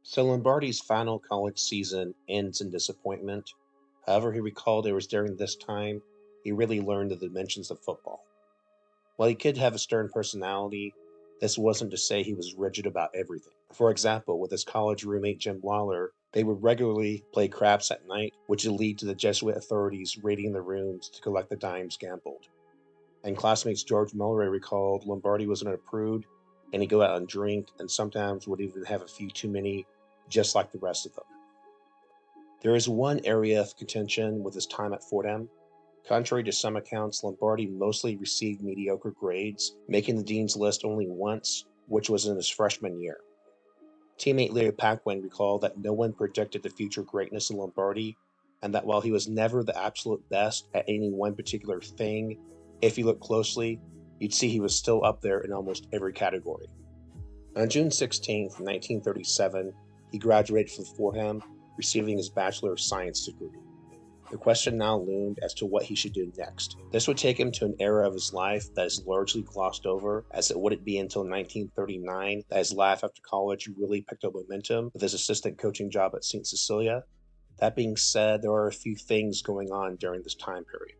So Lombardi's final college season ends in disappointment. However, he recalled it was during this time he really learned the dimensions of football. While he could have a stern personality, this wasn't to say he was rigid about everything. For example, with his college roommate Jim Lawler, they would regularly play craps at night, which would lead to the Jesuit authorities raiding the rooms to collect the dimes gambled. And classmates George Mulray recalled Lombardi was an prude and he'd go out and drink and sometimes would even have a few too many, just like the rest of them. There is one area of contention with his time at Fordham. Contrary to some accounts, Lombardi mostly received mediocre grades, making the dean's list only once, which was in his freshman year. Teammate Leo Paquin recalled that no one predicted the future greatness of Lombardi, and that while he was never the absolute best at any one particular thing, if you look closely, you'd see he was still up there in almost every category. On June 16, 1937, he graduated from Fordham, receiving his Bachelor of Science degree. The question now loomed as to what he should do next. This would take him to an era of his life that is largely glossed over, as it wouldn't be until 1939 that his life after college really picked up momentum with his assistant coaching job at St. Cecilia. That being said, there are a few things going on during this time period.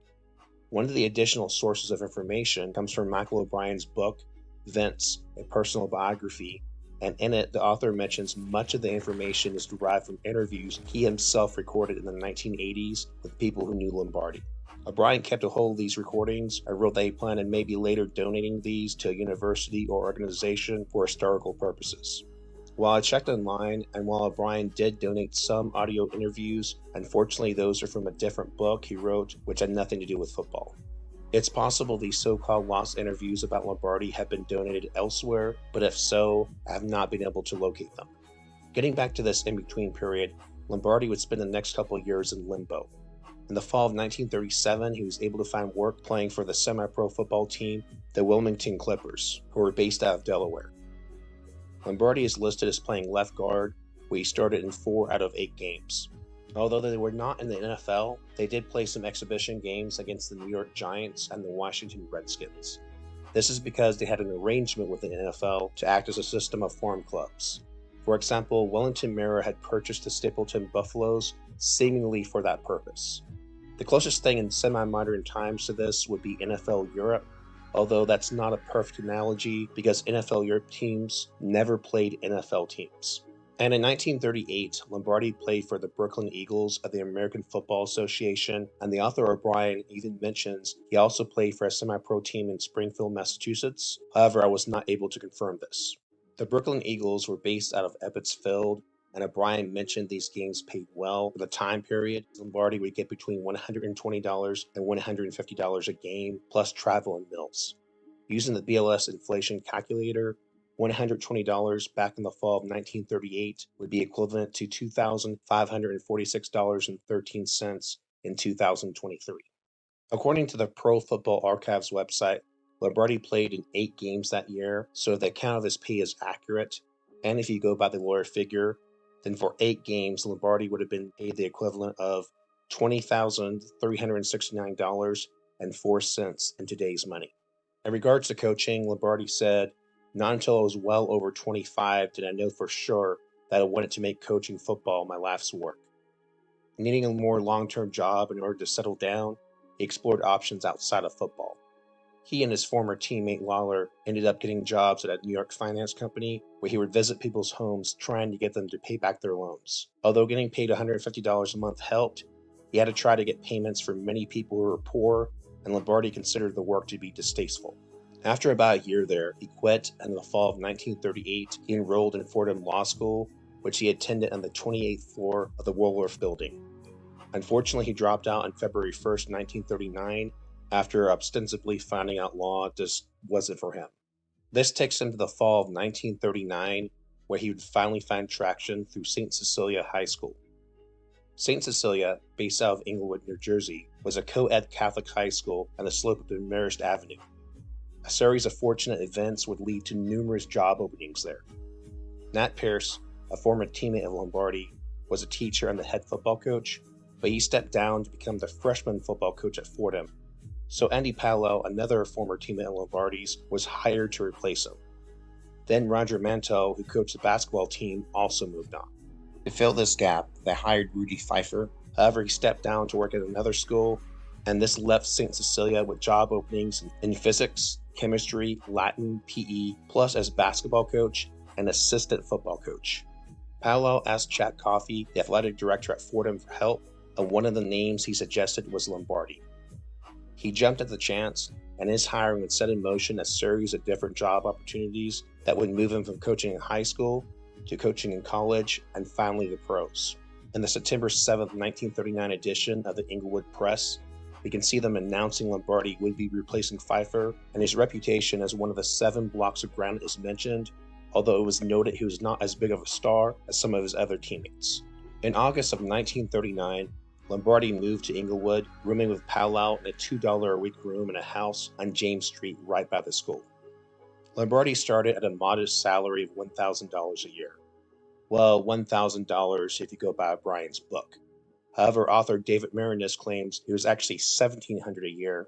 One of the additional sources of information comes from Michael O'Brien's book, Vince, a personal biography, and in it, the author mentions much of the information is derived from interviews he himself recorded in the 1980s with people who knew Lombardi. O'Brien kept a hold of these recordings and wrote that he planned on maybe later donating these to a university or organization for historical purposes. While I checked online, and while O'Brien did donate some audio interviews, unfortunately those are from a different book he wrote, which had nothing to do with football. It's possible these so-called lost interviews about Lombardi have been donated elsewhere, but if so, I have not been able to locate them. Getting back to this in-between period, Lombardi would spend the next couple of years in limbo. In the fall of 1937, he was able to find work playing for the semi-pro football team, the Wilmington Clippers, who were based out of Delaware. Lombardi is listed as playing left guard, where he started in 4 out of 8 games. Although they were not in the NFL, they did play some exhibition games against the New York Giants and the Washington Redskins. This is because they had an arrangement with the NFL to act as a system of farm clubs. For example, Wellington Mara had purchased the Stapleton Buffaloes seemingly for that purpose. The closest thing in semi-modern times to this would be NFL Europe, although that's not a perfect analogy because NFL Europe teams never played NFL teams. And in 1938, Lombardi played for the Brooklyn Eagles of the American Football Association, and the author O'Brien even mentions he also played for a semi-pro team in Springfield, Massachusetts. However, I was not able to confirm this. The Brooklyn Eagles were based out of Ebbets Field, and O'Brien mentioned these games paid well for the time period. Lombardi would get between $120 and $150 a game, plus travel and meals. Using the BLS inflation calculator, $120 back in the fall of 1938 would be equivalent to $2,546.13 in 2023. According to the Pro Football Archives website, Lombardi played in 8 games that year, so the account of his pay is accurate. And if you go by the lower figure, then for 8 games, Lombardi would have been paid the equivalent of $20,369.04 in today's money. In regards to coaching, Lombardi said, "Not until I was well over 25 did I know for sure that I wanted to make coaching football my life's work." Needing a more long-term job in order to settle down, he explored options outside of football. He and his former teammate Lawler ended up getting jobs at a New York finance company where he would visit people's homes trying to get them to pay back their loans. Although getting paid $150 a month helped, he had to try to get payments from many people who were poor, and Lombardi considered the work to be distasteful. After about a year there, he quit, and in the fall of 1938, he enrolled in Fordham Law School, which he attended on the 28th floor of the Woolworth Building. Unfortunately, he dropped out on February 1st, 1939, after ostensibly finding out law just wasn't for him. This takes him to the fall of 1939, where he would finally find traction through St. Cecilia High School. St. Cecilia, based out of Englewood, New Jersey, was a co-ed Catholic high school on the slope of Marist Avenue. A series of fortunate events would lead to numerous job openings there. Nat Pierce, a former teammate of Lombardi, was a teacher and the head football coach, but he stepped down to become the freshman football coach at Fordham. So Andy Palo, another former teammate of Lombardi's, was hired to replace him. Then Roger Mantel, who coached the basketball team, also moved on. To fill this gap, they hired Rudy Pfeiffer. However, he stepped down to work at another school, and this left St. Cecilia with job openings in physics, chemistry, Latin, PE, plus as basketball coach and assistant football coach. Powell asked Chad Coffey, the athletic director at Fordham, for help, and one of the names he suggested was Lombardi. He jumped at the chance, and his hiring would set in motion a series of different job opportunities that would move him from coaching in high school to coaching in college and finally the pros. In the September 7, 1939 edition of the Inglewood Press, we can see them announcing Lombardi would be replacing Pfeiffer, and his reputation as one of the 7 blocks of ground is mentioned, although it was noted he was not as big of a star as some of his other teammates. In August of 1939, Lombardi moved to Inglewood, rooming with Powell in a $2 a week room in a house on James Street right by the school. Lombardi started at a modest salary of $1,000 a year. Well, $1,000 if you go by Brian's book. However, author David Marinis claims it was actually $1,700 a year.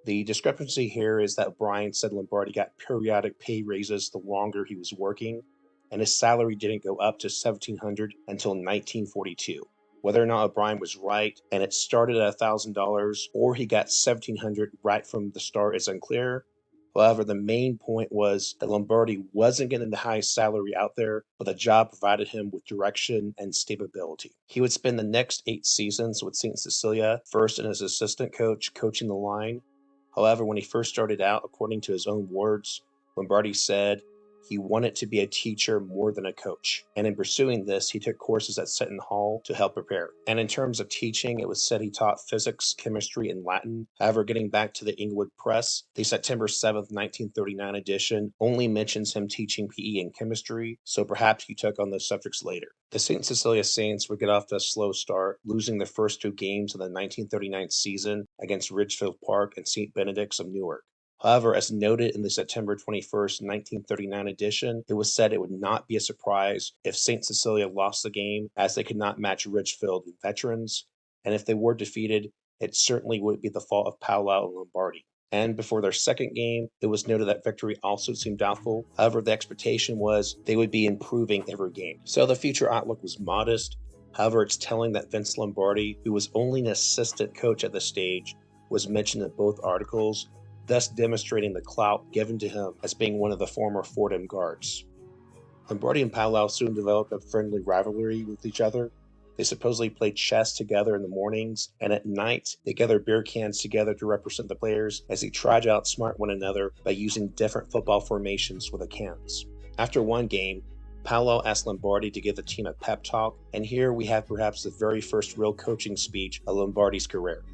The discrepancy here is that Brian said Lombardi got periodic pay raises the longer he was working, and his salary didn't go up to $1,700 until 1942. Whether or not O'Brien was right and it started at $1,000 or he got $1,700 right from the start is unclear. However, the main point was that Lombardi wasn't getting the highest salary out there, but the job provided him with direction and stability. He would spend the next 8 seasons with St. Cecilia, first as assistant coach, coaching the line. However, when he first started out, according to his own words, Lombardi said he wanted to be a teacher more than a coach. And in pursuing this, he took courses at Seton Hall to help prepare. And in terms of teaching, it was said he taught physics, chemistry, and Latin. However, getting back to the Inglewood Press, the September 7, 1939 edition only mentions him teaching PE and chemistry, so perhaps he took on those subjects later. The St. Cecilia Saints would get off to a slow start, losing their first 2 games of the 1939 season against Ridgefield Park and St. Benedict's of Newark. However, as noted in the September 21, 1939 edition, it was said it would not be a surprise if St. Cecilia lost the game, as they could not match Ridgefield in veterans, and if they were defeated, it certainly would be the fault of Powell and Lombardi. And before their second game, it was noted that victory also seemed doubtful. However, the expectation was they would be improving every game. So the future outlook was modest. However, it's telling that Vince Lombardi, who was only an assistant coach at this stage, was mentioned in both articles, thus demonstrating the clout given to him as being one of the former Fordham guards. Lombardi and Powell soon developed a friendly rivalry with each other. They supposedly played chess together in the mornings, and at night they gathered beer cans together to represent the players as they tried to outsmart one another by using different football formations with the cans. After one game, Powell asked Lombardi to give the team a pep talk, and here we have perhaps the very first real coaching speech of Lombardi's career.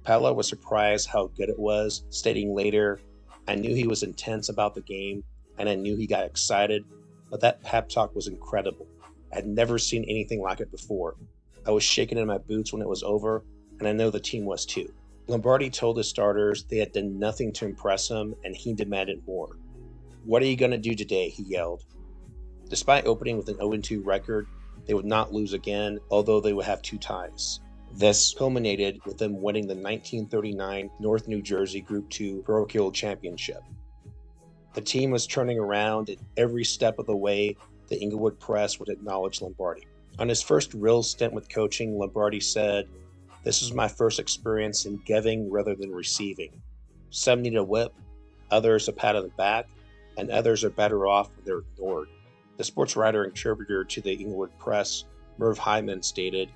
Powell was surprised how good it was, stating later, "I knew he was intense about the game, and I knew he got excited, but that pep talk was incredible. I'd never seen anything like it before. I was shaking in my boots when it was over, and I know the team was too." Lombardi told his starters they had done nothing to impress him, and he demanded more. "What are you going to do today?" he yelled. Despite opening with an 0-2 record, they would not lose again, although they would have 2 ties. This culminated with them winning the 1939 North New Jersey Group II Parochial Championship. The team was turning around, and every step of the way, the Inglewood Press would acknowledge Lombardi. On his first real stint with coaching, Lombardi said, "This was my first experience in giving rather than receiving. Some need a whip, others a pat on the back, and others are better off when they're ignored." The sports writer and contributor to the Inglewood Press, Merv Hyman, stated,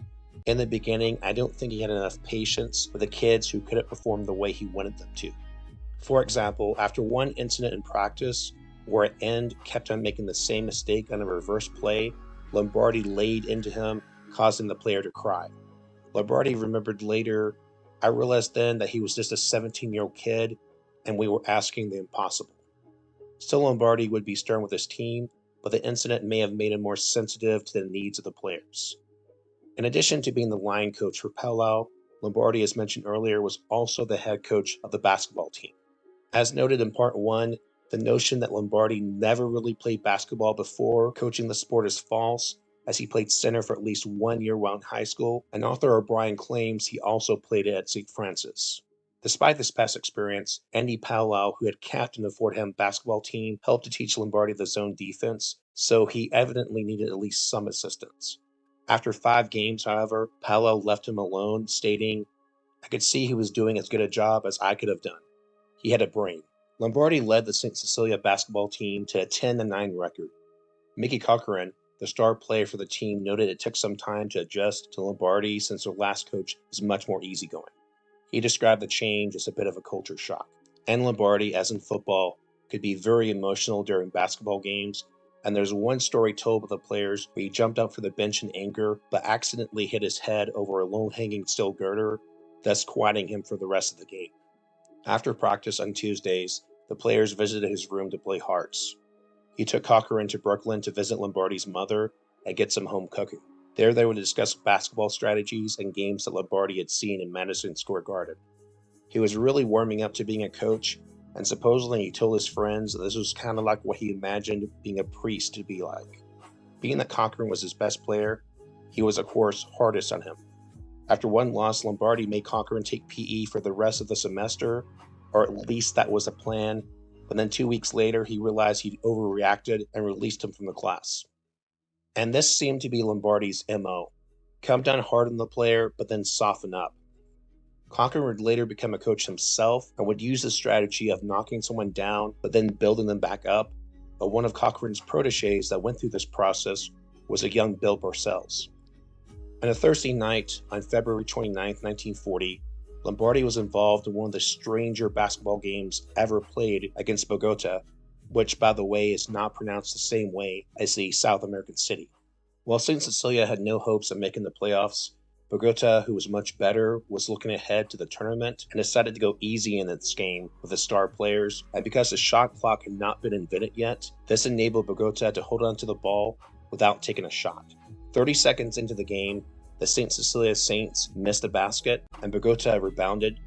"In the beginning, I don't think he had enough patience with the kids who couldn't perform the way he wanted them to. For example, after one incident in practice where an end kept on making the same mistake on a reverse play, Lombardi laid into him, causing the player to cry. Lombardi remembered later, I realized then that he was just a 17-year-old kid and we were asking the impossible." Still, Lombardi would be stern with his team, but the incident may have made him more sensitive to the needs of the players. In addition to being the line coach for Powell, Lombardi, as mentioned earlier, was also the head coach of the basketball team. As noted in part 1, the notion that Lombardi never really played basketball before coaching the sport is false, as he played center for at least 1 year while in high school, and author O'Brien claims he also played it at St. Francis. Despite this past experience, Andy Powell, who had captained the Fordham basketball team, helped to teach Lombardi the zone defense, so he evidently needed at least some assistance. After 5 games, however, Powell left him alone, stating, "I could see he was doing as good a job as I could have done. He had a brain." Lombardi led the St. Cecilia basketball team to a 10-9 record. Mickey Cochran, the star player for the team, noted it took some time to adjust to Lombardi since their last coach was much more easygoing. He described the change as a bit of a culture shock. And Lombardi, as in football, could be very emotional during basketball games, and there's one story told by the players where he jumped up from the bench in anger but accidentally hit his head over a low-hanging steel girder, thus quieting him for the rest of the game. After practice on Tuesdays, the players visited his room to play hearts. He took Cochran to Brooklyn to visit Lombardi's mother and get some home cooking. There they would discuss basketball strategies and games that Lombardi had seen in Madison Square Garden. He was really warming up to being a coach, and supposedly he told his friends that this was kind of like what he imagined being a priest to be like. Being that Cochran was his best player, he was of course hardest on him. After one loss, Lombardi made Cochran take PE for the rest of the semester, or at least that was the plan, but then 2 weeks later he realized he'd overreacted and released him from the class. And this seemed to be Lombardi's MO. Come down hard on the player, but then soften up. Cochran would later become a coach himself and would use the strategy of knocking someone down, but then building them back up. But one of Cochran's proteges that went through this process was a young Bill Parcells. On a Thursday night on February 29, 1940, Lombardi was involved in one of the stranger basketball games ever played against Bogota, which, by the way, is not pronounced the same way as the South American city. While St. Cecilia had no hopes of making the playoffs, Bogota, who was much better, was looking ahead to the tournament and decided to go easy in this game with the star players, and because the shot clock had not been invented yet, this enabled Bogota to hold on to the ball without taking a shot. 30 seconds into the game, the St. Cecilia Saints missed a basket, and Bogota rebounded,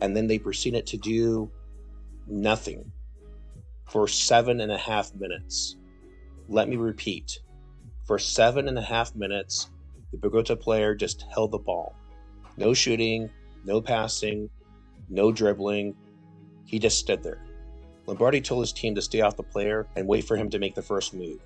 and then they proceeded to do nothing for 7.5 minutes. Let me repeat. For 7.5 minutes, the Bogota player just held the ball. No shooting, no passing, no dribbling. He just stood there. Lombardi told his team to stay off the player and wait for him to make the first move.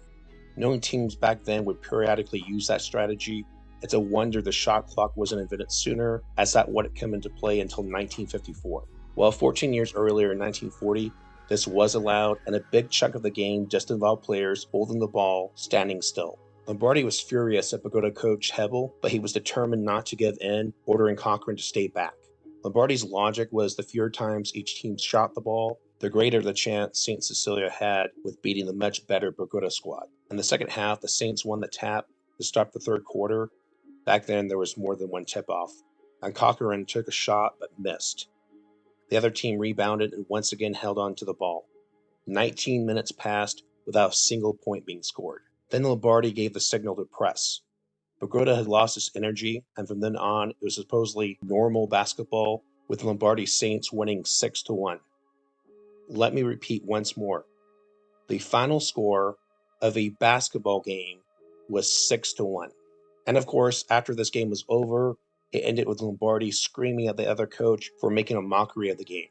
Knowing teams back then would periodically use that strategy, it's a wonder the shot clock wasn't invented sooner, as that wouldn't come into play until 1954. While 14 years earlier in 1940, this was allowed, and a big chunk of the game just involved players holding the ball, standing still. Lombardi was furious at Bogota coach Hebel, but he was determined not to give in, ordering Cochran to stay back. Lombardi's logic was the fewer times each team shot the ball, the greater the chance St. Cecilia had with beating the much better Bogota squad. In the second half, the Saints won the tap to start the third quarter. Back then, there was more than one tip-off, and Cochran took a shot but missed. The other team rebounded and once again held on to the ball. 19 minutes passed without a single point being scored. Then Lombardi gave the signal to press. Bogota had lost its energy, and from then on, it was supposedly normal basketball, with Lombardi Saints winning 6-1. Let me repeat once more. The final score of a basketball game was 6-1. And of course, after this game was over, it ended with Lombardi screaming at the other coach for making a mockery of the game.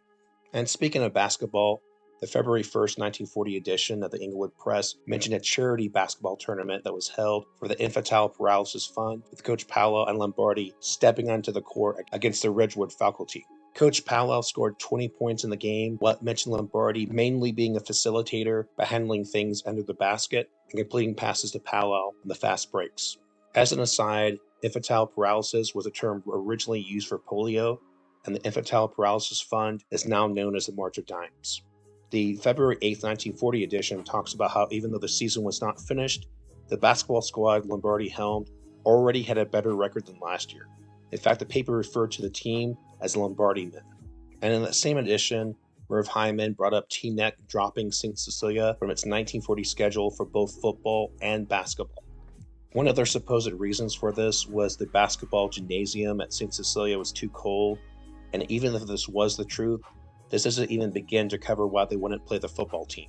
And speaking of basketball, the February 1st, 1940 edition of the Inglewood Press mentioned a charity basketball tournament that was held for the Infantile Paralysis Fund, with Coach Powell and Lombardi stepping onto the court against the Ridgewood faculty. Coach Powell scored 20 points in the game, what mentioned Lombardi mainly being a facilitator by handling things under the basket and completing passes to Powell on the fast breaks. As an aside, infantile paralysis was a term originally used for polio, and the Infantile Paralysis Fund is now known as the March of Dimes. The February 8, 1940 edition talks about how even though the season was not finished, the basketball squad Lombardi helmed already had a better record than last year. In fact, the paper referred to the team as Lombardi Men. And in that same edition, Merv Hyman brought up T-Neck dropping St. Cecilia from its 1940 schedule for both football and basketball. One of their supposed reasons for this was the basketball gymnasium at St. Cecilia was too cold, and even if this was the truth, this doesn't even begin to cover why they wouldn't play the football team.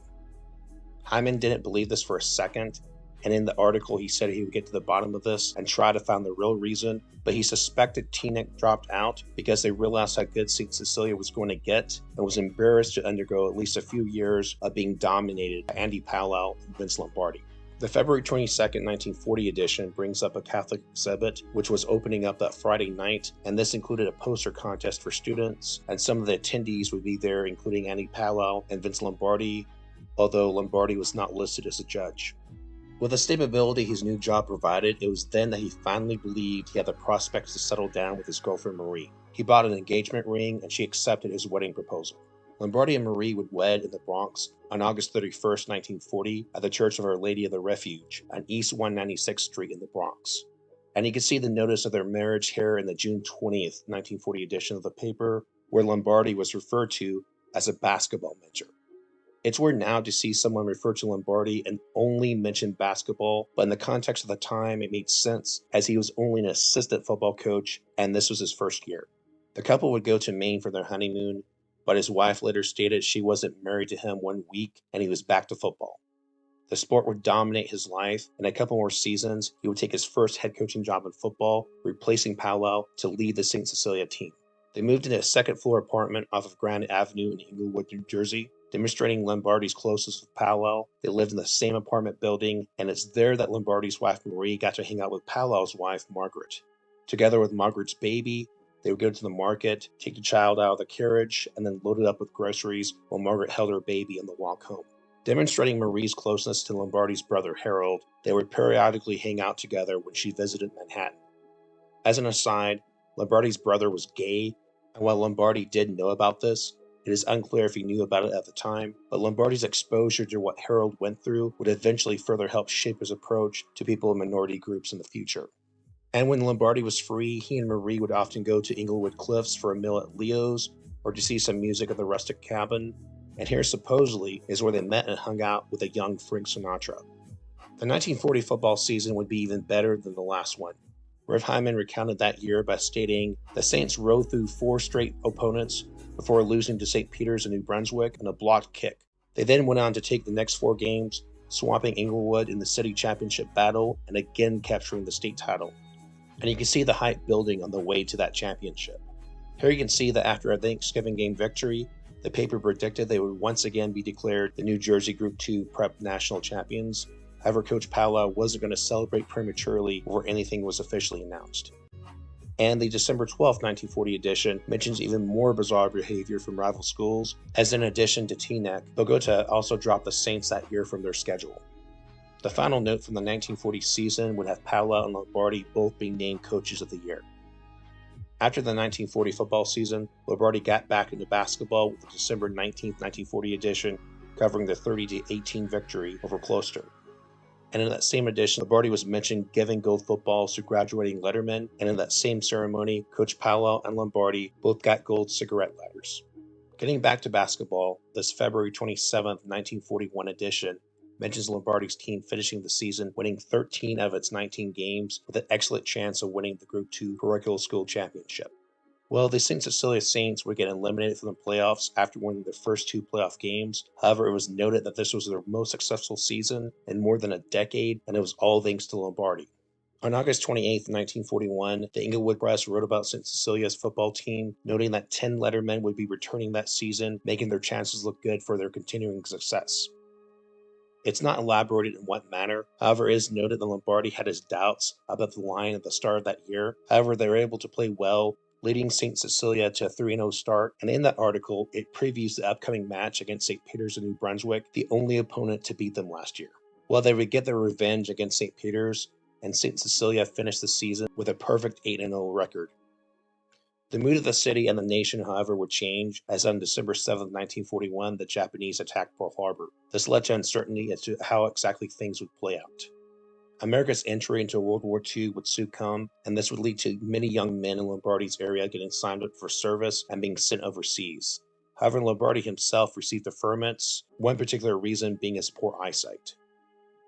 Hyman didn't believe this for a second. And in the article, he said he would get to the bottom of this and try to find the real reason, but he suspected Teaneck dropped out because they realized how good St. Cecilia was going to get and was embarrassed to undergo at least a few years of being dominated by Andy Powell and Vince Lombardi. The February 22nd, 1940 edition brings up a Catholic exhibit which was opening up that Friday night, and this included a poster contest for students, and some of the attendees would be there, including Andy Powell and Vince Lombardi, although Lombardi was not listed as a judge. With the stability his new job provided, it was then that he finally believed he had the prospects to settle down with his girlfriend Marie. He bought an engagement ring, and she accepted his wedding proposal. Lombardi and Marie would wed in the Bronx on August 31st, 1940, at the Church of Our Lady of the Refuge on East 196th Street in the Bronx. And you can see the notice of their marriage here in the June 20th, 1940 edition of the paper, where Lombardi was referred to as a basketball mentor. It's weird now to see someone refer to Lombardi and only mention basketball, but in the context of the time, it made sense as he was only an assistant football coach and this was his first year. The couple would go to Maine for their honeymoon, but his wife later stated she wasn't married to him 1 week and he was back to football. The sport would dominate his life. In a couple more seasons, he would take his first head coaching job in football, replacing Powell to lead the St. Cecilia team. They moved into a second-floor apartment off of Grand Avenue in Englewood, New Jersey, demonstrating Lombardi's closeness with Powell. They lived in the same apartment building, and it's there that Lombardi's wife Marie got to hang out with Powell's wife Margaret. Together with Margaret's baby, they would go to the market, take the child out of the carriage, and then load it up with groceries while Margaret held her baby on the walk home. Demonstrating Marie's closeness to Lombardi's brother Harold, they would periodically hang out together when she visited Manhattan. As an aside, Lombardi's brother was gay, and while Lombardi did know about this, it is unclear if he knew about it at the time, but Lombardi's exposure to what Harold went through would eventually further help shape his approach to people in minority groups in the future. And when Lombardi was free, he and Marie would often go to Inglewood Cliffs for a meal at Leo's or to see some music at the Rustic Cabin, and here supposedly is where they met and hung out with a young Frank Sinatra. The 1940 football season would be even better than the last one. Rev Hyman recounted that year by stating, "The Saints rode through 4 straight opponents before losing to St. Peter's in New Brunswick on a blocked kick. They then went on to take the next 4 games, swamping Inglewood in the city championship battle and again capturing the state title." And you can see the hype building on the way to that championship. Here you can see that after a Thanksgiving game victory, the paper predicted they would once again be declared the New Jersey Group 2 Prep National Champions. However, Coach Powell wasn't going to celebrate prematurely before anything was officially announced. And the December 12, 1940 edition mentions even more bizarre behavior from rival schools, as in addition to Teaneck, Bogota also dropped the Saints that year from their schedule. The final note from the 1940 season would have Powell and Lombardi both being named Coaches of the Year. After the 1940 football season, Lombardi got back into basketball with the December 19, 1940 edition covering the 30-18 victory over Gloucester. And in that same edition, Lombardi was mentioned giving gold footballs to graduating lettermen, and in that same ceremony, Coach Powell and Lombardi both got gold cigarette lighters. Getting back to basketball, this February 27, 1941 edition mentions Lombardi's team finishing the season winning 13 of its 19 games with an excellent chance of winning the Group 2 parochial school championship. Well, the St. Cecilia Saints would get eliminated from the playoffs after winning their first 2 playoff games. However, it was noted that this was their most successful season in more than a decade, and it was all thanks to Lombardi. On August 28, 1941, the Inglewood Press wrote about St. Cecilia's football team, noting that 10 lettermen would be returning that season, making their chances look good for their continuing success. It's not elaborated in what manner. However, it is noted that Lombardi had his doubts about the line at the start of that year. However, they were able to play well, leading St. Cecilia to a 3-0 start, and in that article, it previews the upcoming match against St. Peter's in New Brunswick, the only opponent to beat them last year. Well, they would get their revenge against St. Peter's, and St. Cecilia finished the season with a perfect 8-0 record. The mood of the city and the nation, however, would change, as on December 7, 1941, the Japanese attacked Pearl Harbor. This led to uncertainty as to how exactly things would play out. America's entry into World War II would soon come, and this would lead to many young men in Lombardi's area getting signed up for service and being sent overseas. However, Lombardi himself received deferments, one particular reason being his poor eyesight.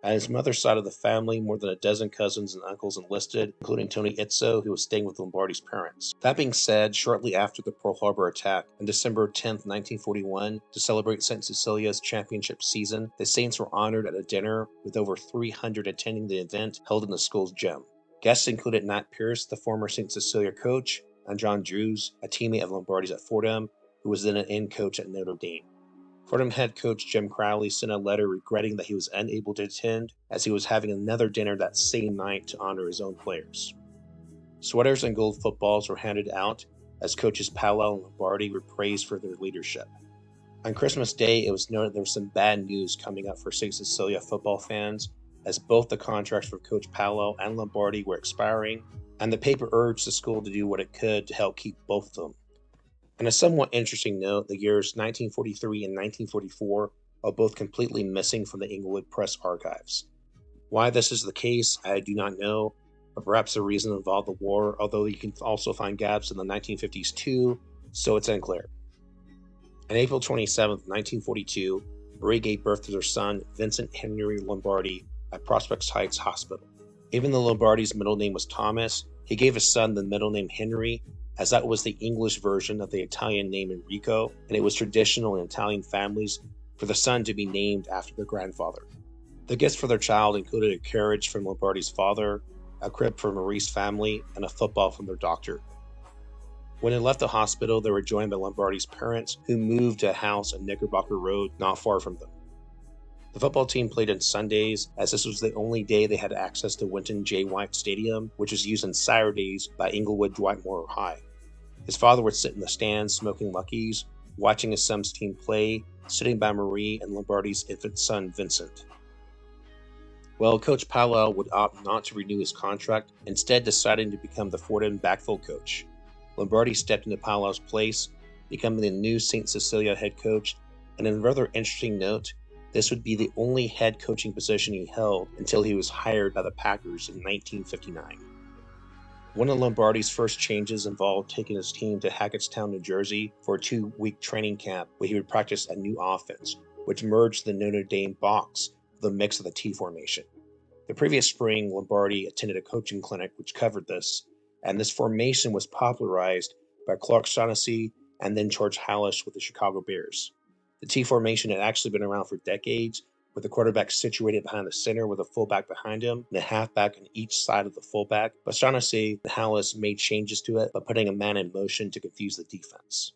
On his mother's side of the family, more than a dozen cousins and uncles enlisted, including Tony Izzo, who was staying with Lombardi's parents. That being said, shortly after the Pearl Harbor attack, on December 10, 1941, to celebrate St. Cecilia's championship season, the Saints were honored at a dinner with over 300 attending the event held in the school's gym. Guests included Nat Pierce, the former St. Cecilia coach, and John Drews, a teammate of Lombardi's at Fordham, who was then an end coach at Notre Dame. Fordham head coach Jim Crowley sent a letter regretting that he was unable to attend, as he was having another dinner that same night to honor his own players. Sweaters and gold footballs were handed out, as coaches Powell and Lombardi were praised for their leadership. On Christmas Day, it was noted there was some bad news coming up for St. Cecilia football fans, as both the contracts for Coach Powell and Lombardi were expiring, and the paper urged the school to do what it could to help keep both of them. On a somewhat interesting note, the years 1943 and 1944 are both completely missing from the Inglewood Press archives. Why this is the case, I do not know, but perhaps the reason involved the war, although you can also find gaps in the 1950s too, so it's unclear. On April 27, 1942, Marie gave birth to their son, Vincent Henry Lombardi, at Prospect Heights Hospital. Even though Lombardi's middle name was Thomas, he gave his son the middle name Henry, as that was the English version of the Italian name Enrico, and it was traditional in Italian families for the son to be named after their grandfather. The gifts for their child included a carriage from Lombardi's father, a crib for Marie's family, and a football from their doctor. When they left the hospital, they were joined by Lombardi's parents, who moved to a house on Knickerbocker Road not far from them. The football team played on Sundays, as this was the only day they had access to Winton J. White Stadium, which was used on Saturdays by Inglewood Dwightmoor High. His father would sit in the stands smoking Luckies, watching his son's team play, sitting by Marie and Lombardi's infant son, Vincent. Well, Coach Powell would opt not to renew his contract, instead deciding to become the Fordham backfield coach. Lombardi stepped into Powell's place, becoming the new St. Cecilia head coach, and in a rather interesting note, this would be the only head coaching position he held until he was hired by the Packers in 1959. One of Lombardi's first changes involved taking his team to Hackettstown, New Jersey for a 2-week training camp where he would practice a new offense, which merged the Notre Dame box with a mix of the T formation. The previous spring, Lombardi attended a coaching clinic which covered this, and this formation was popularized by Clark Shaughnessy and then George Halas with the Chicago Bears. The T formation had actually been around for decades, with the quarterback situated behind the center with a fullback behind him and a halfback on each side of the fullback, but Shaughnessy and Halas made changes to it by putting a man in motion to confuse the defense.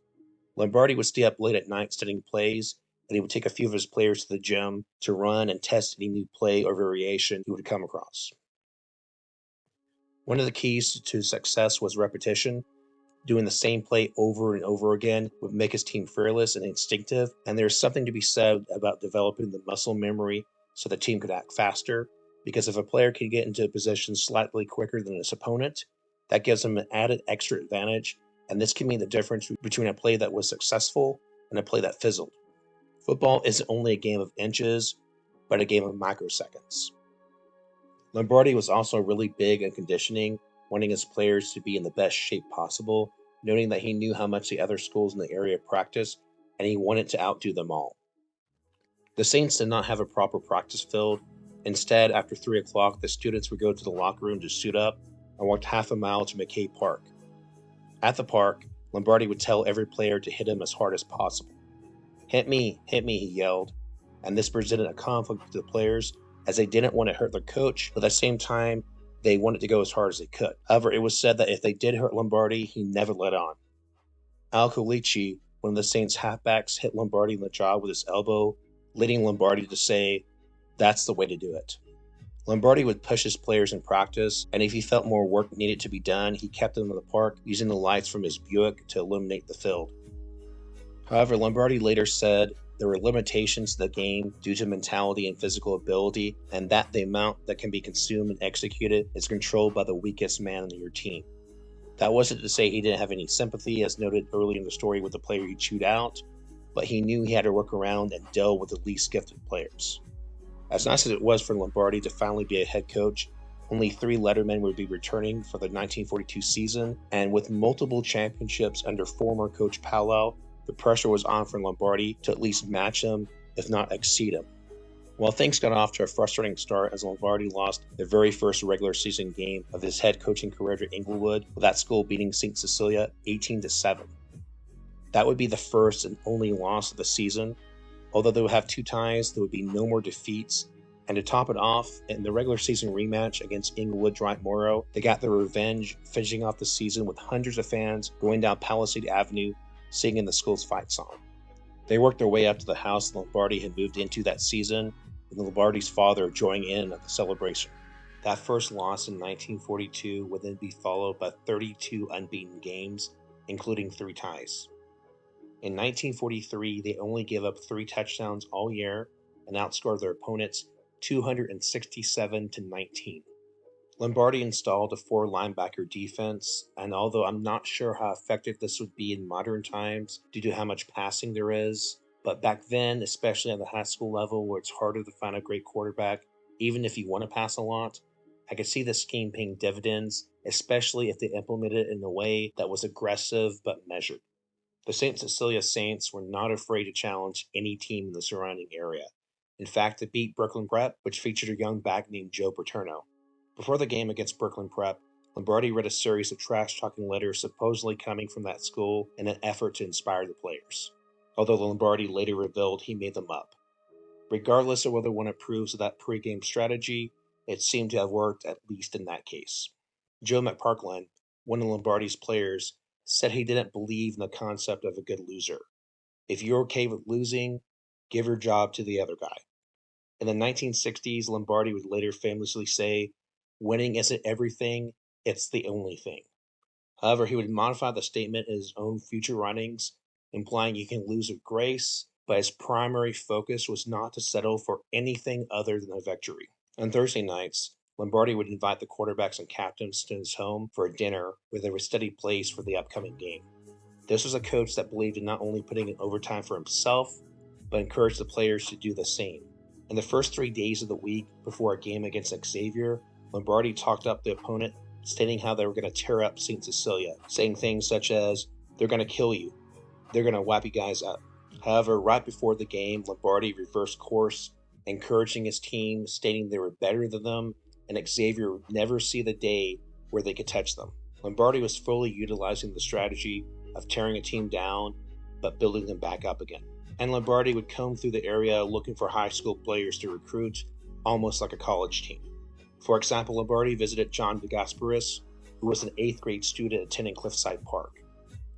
Lombardi would stay up late at night studying plays, and he would take a few of his players to the gym to run and test any new play or variation he would come across. One of the keys to success was repetition. Doing the same play over and over again would make his team fearless and instinctive, and there's something to be said about developing the muscle memory so the team could act faster, because if a player can get into a position slightly quicker than his opponent, that gives him an added extra advantage, and this can mean the difference between a play that was successful and a play that fizzled. Football isn't only a game of inches, but a game of microseconds. Lombardi was also really big on conditioning, wanting his players to be in the best shape possible, noting that he knew how much the other schools in the area practiced, and he wanted to outdo them all. The Saints did not have a proper practice field. Instead, after 3 o'clock, the students would go to the locker room to suit up and walk half a mile to McKay Park. At the park, Lombardi would tell every player to hit him as hard as possible. Hit me, he yelled, and this presented a conflict to the players, as they didn't want to hurt their coach, but at the same time, they wanted to go as hard as they could. However, it was said that if they did hurt Lombardi, he never let on. Al Colici, one of the Saints' halfbacks, hit Lombardi in the jaw with his elbow, leading Lombardi to say, "That's the way to do it." Lombardi would push his players in practice, and if he felt more work needed to be done, he kept them in the park using the lights from his Buick to illuminate the field. However, Lombardi later said there were limitations to the game due to mentality and physical ability, and that the amount that can be consumed and executed is controlled by the weakest man on your team. That wasn't to say he didn't have any sympathy, as noted early in the story with the player he chewed out, but he knew he had to work around and deal with the least gifted players. As nice as it was for Lombardi to finally be a head coach, only 3 lettermen would be returning for the 1942 season, and with multiple championships under former coach Powell, the pressure was on for Lombardi to at least match him, if not exceed him. Well, things got off to a frustrating start as Lombardi lost the very first regular season game of his head coaching career to Inglewood, with that school beating St. Cecilia 18-7. That would be the first and only loss of the season. Although they would have 2 ties, there would be no more defeats. And to top it off, in the regular season rematch against Inglewood Dwight Morrow, they got their revenge, finishing off the season with hundreds of fans going down Palisade Avenue singing the school's fight song. They worked their way up to the house Lombardi had moved into that season, with Lombardi's father joining in at the celebration. That first loss in 1942 would then be followed by 32 unbeaten games, including 3 ties. In 1943, they only gave up 3 touchdowns all year and outscored their opponents 267-19. Lombardi installed a 4 linebacker defense, and although I'm not sure how effective this would be in modern times due to how much passing there is, but back then, especially at the high school level where it's harder to find a great quarterback, even if you want to pass a lot, I could see the scheme paying dividends, especially if they implemented it in a way that was aggressive but measured. The St. Cecilia Saints were not afraid to challenge any team in the surrounding area. In fact, they beat Brooklyn Prep, which featured a young back named Joe Paterno. Before the game against Brooklyn Prep, Lombardi read a series of trash-talking letters supposedly coming from that school in an effort to inspire the players, although Lombardi later revealed he made them up. Regardless of whether one approves of that pregame strategy, it seemed to have worked at least in that case. Joe McParkland, one of Lombardi's players, said he didn't believe in the concept of a good loser. If you're okay with losing, give your job to the other guy. In the 1960s, Lombardi would later famously say, "Winning isn't everything, it's the only thing." However, he would modify the statement in his own future writings, implying you can lose with grace, but his primary focus was not to settle for anything other than a victory. On Thursday nights, Lombardi would invite the quarterbacks and captains to his home for a dinner where they would study plays for the upcoming game. This was a coach that believed in not only putting in overtime for himself, but encouraged the players to do the same. In the first 3 days of the week before a game against Xavier, Lombardi talked up the opponent, stating how they were going to tear up St. Cecilia, saying things such as, "They're going to kill you. They're going to wipe you guys up." However, right before the game, Lombardi reversed course, encouraging his team, stating they were better than them, and Xavier would never see the day where they could touch them. Lombardi was fully utilizing the strategy of tearing a team down, but building them back up again. And Lombardi would comb through the area looking for high school players to recruit, almost like a college team. For example, Lombardi visited John DeGasperis, who was an 8th grade student attending Cliffside Park.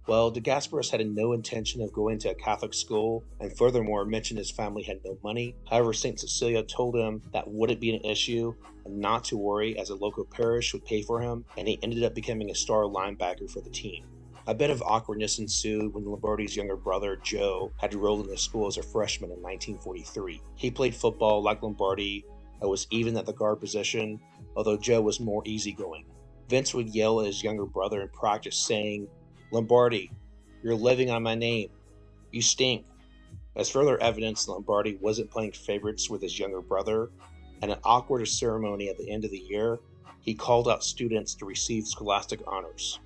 Well, DeGasperis had no intention of going to a Catholic school, and furthermore mentioned his family had no money. However, St. Cecilia told him that wouldn't be an issue, and not to worry as a local parish would pay for him, and he ended up becoming a star linebacker for the team. A bit of awkwardness ensued when Lombardi's younger brother, Joe, had enrolled in the school as a freshman in 1943. He played football like Lombardi, and was even at the guard position, although Joe was more easygoing. Vince would yell at his younger brother in practice, saying, "Lombardi, you're living on my name. You stink." As further evidence, Lombardi wasn't playing favorites with his younger brother. At an awkward ceremony at the end of the year, he called out students to receive scholastic honors.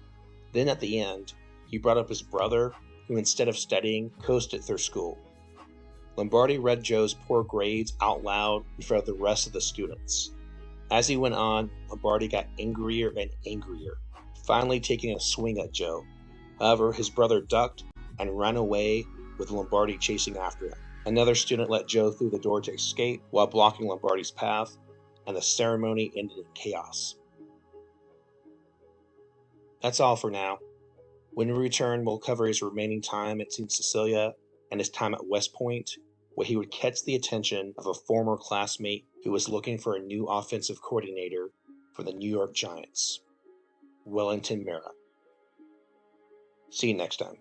Then at the end, he brought up his brother, who instead of studying, coasted through school. Lombardi read Joe's poor grades out loud in front of the rest of the students. As he went on, Lombardi got angrier and angrier, finally taking a swing at Joe. However, his brother ducked and ran away, with Lombardi chasing after him. Another student let Joe through the door to escape while blocking Lombardi's path, and the ceremony ended in chaos. That's all for now. When we return, we'll cover his remaining time at St. Cecilia and his time at West Point, where he would catch the attention of a former classmate who was looking for a new offensive coordinator for the New York Giants, Wellington Mara. See you next time.